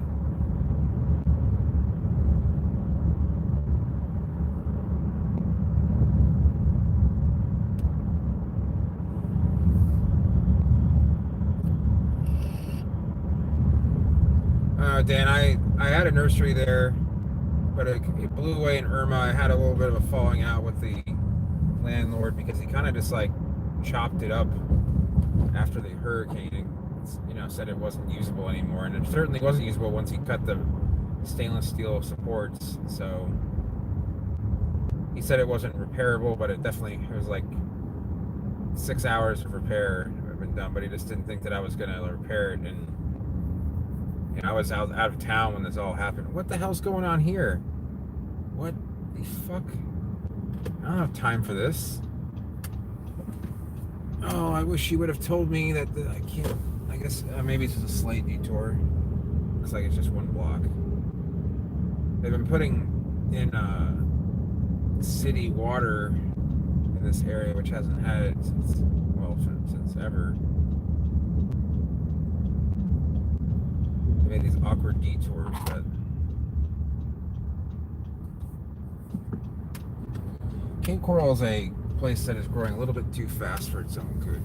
S1: Dan, I had a nursery there, but it blew away in Irma. I had a little bit of a falling out with the landlord because he kind of just like chopped it up after the hurricane. Said it wasn't usable anymore, and it certainly wasn't usable once he cut the stainless steel supports. So he said it wasn't repairable, but it was like 6 hours of repair had been done. But he just didn't think that I was gonna repair it, and I was out of town when this all happened. What the hell's going on here? What the fuck? I don't have time for this. Oh, I wish you would have told me that I can't. I guess maybe it's just a slight detour. Looks like it's just one block. They've been putting in city water in this area, which hasn't had it since ever. They made these awkward detours that. Cape Coral is a place that is growing a little bit too fast for its own good.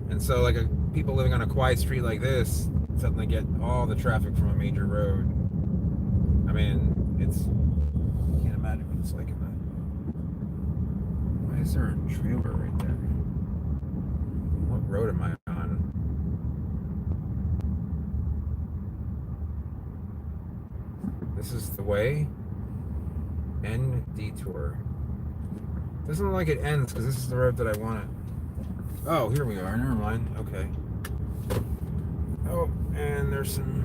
S1: And so, like, people living on a quiet street like this suddenly get all the traffic from a major road. I mean, I can't imagine what it's like in the. Why is there a trailer right there? What road am I on? This is the way. End detour. Doesn't look like it ends because this is the road that I want to. Oh, here we are. Never mind. Okay. Oh, and there's some.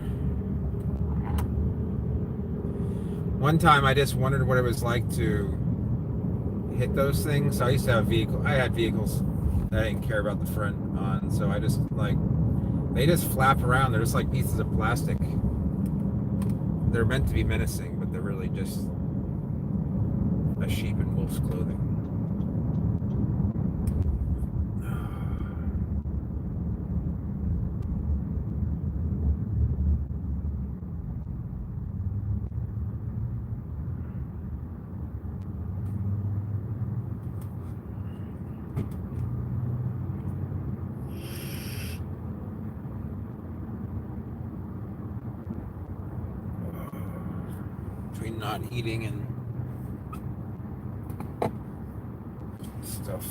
S1: One time I just wondered what it was like to hit those things. So I used to have vehicles. I had vehicles that I didn't care about the front on. So I just they just flap around. They're just like pieces of plastic. They're meant to be menacing, but they're really just a sheep in wolf's clothing. Between not eating and stuff.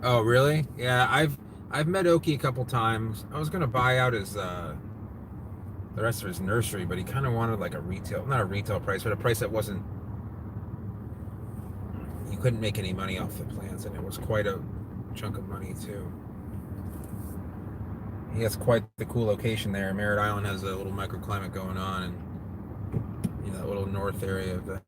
S1: Oh, really? Yeah, I've met Oki a couple times. I was gonna buy out his the rest of his nursery, but he kind of wanted like not a retail price, but a price that wasn't. You couldn't make any money off the plants, and it was quite a chunk of money too. He has quite the cool location there. Merritt Island has a little microclimate going on, and that little north area of the.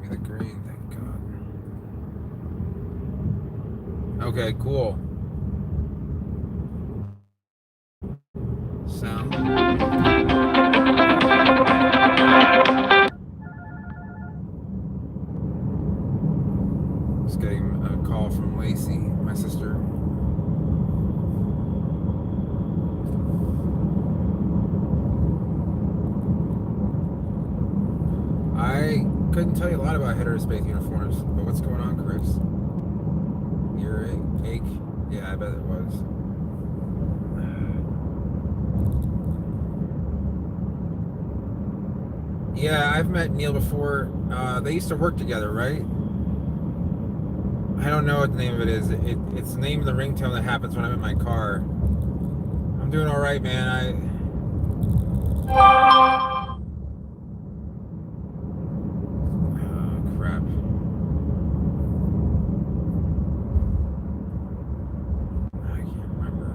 S1: The green, thank God. Okay, cool. Sound. Just getting a call from Lacey, my sister. I couldn't tell you a lot about heterospace uniforms, but what's going on, Chris? Earache? Yeah, I bet it was. Yeah, I've met Neil before. They used to work together, right? I don't know what the name of it is. It's the name of the ringtone that happens when I'm in my car. I'm doing all right, man. Crap. I can't remember.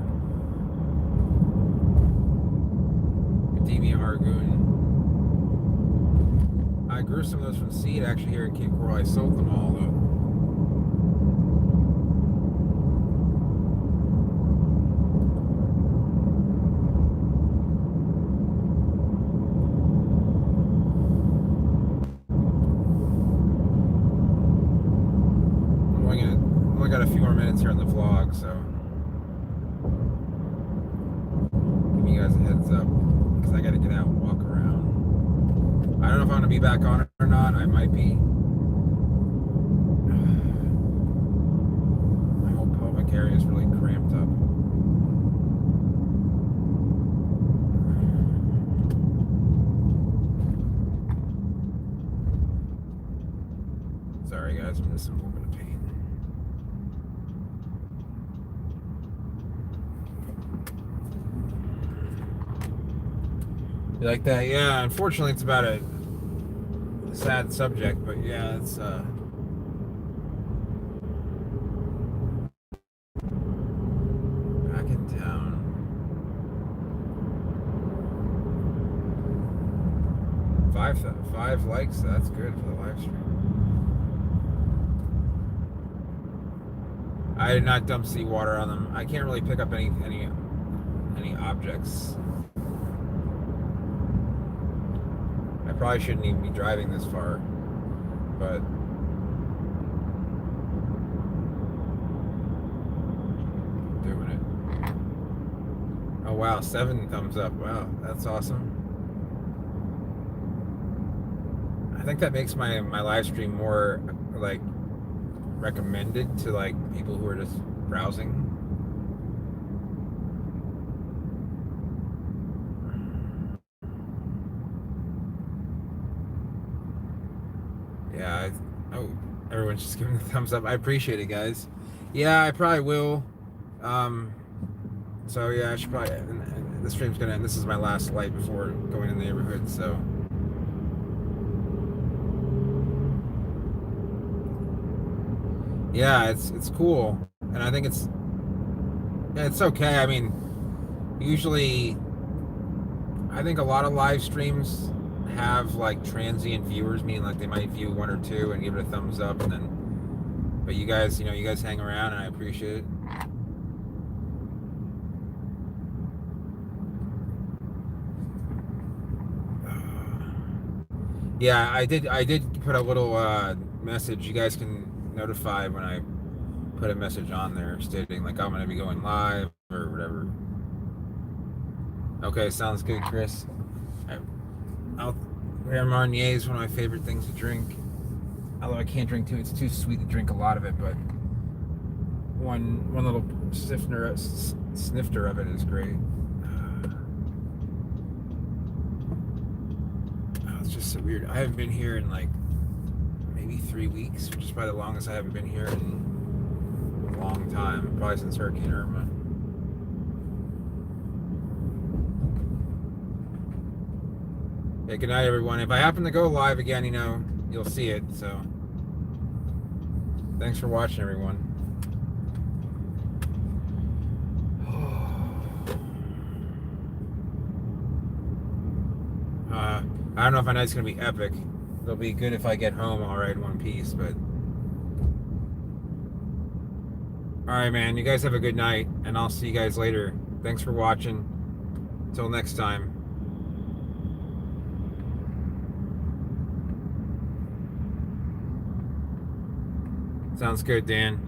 S1: Academia Argoon. I grew some of those from seed actually here in Cape Coral. I sold them all though. Got a few more minutes here on the vlog, so give you guys a heads up because I got to get out and walk around. I don't know if I'm going to be back on it or not. I might be. My whole pelvic area is really cramped. apologize for this a little bit of pain. You like that? Yeah, unfortunately it's about a sad subject, but yeah, it's back in town. 5 likes, that's good for the live stream. I did not dump seawater on them. I can't really pick up any objects. I probably shouldn't even be driving this far, but doing it. Oh wow, 7 thumbs up. Wow, that's awesome. I think that makes my live stream more like recommended to like people who are just browsing. Yeah, oh, everyone's just giving the thumbs up. I appreciate it, guys. Yeah, I probably will. So yeah, I should probably. And the stream's gonna end. This is my last light before going in the neighborhood. So. Yeah, it's cool, and I think it's okay. I mean, usually, I think a lot of live streams have like transient viewers, meaning like they might view 1 or 2 and give it a thumbs up, and then, but you guys, you guys hang around, and I appreciate it. Yeah, I did put a little message. You guys can notify when I put a message on there stating like I'm gonna be going live or whatever. Okay, sounds good, Chris. Rare Marnier is one of my favorite things to drink. Although I can't drink it's too sweet to drink a lot of it, but one little snifter of it is great. It's just so weird. I haven't been here in like maybe 3 weeks, which is probably the longest I haven't been here in a long time, probably since Hurricane Irma. Yeah, good night, everyone. If I happen to go live again, you'll see it. So, thanks for watching, everyone. I don't know if my night's gonna be epic. It'll be good if I get home all right in one piece, but all right, man. You guys have a good night, and I'll see you guys later. Thanks for watching. Until next time. Sounds good, Dan.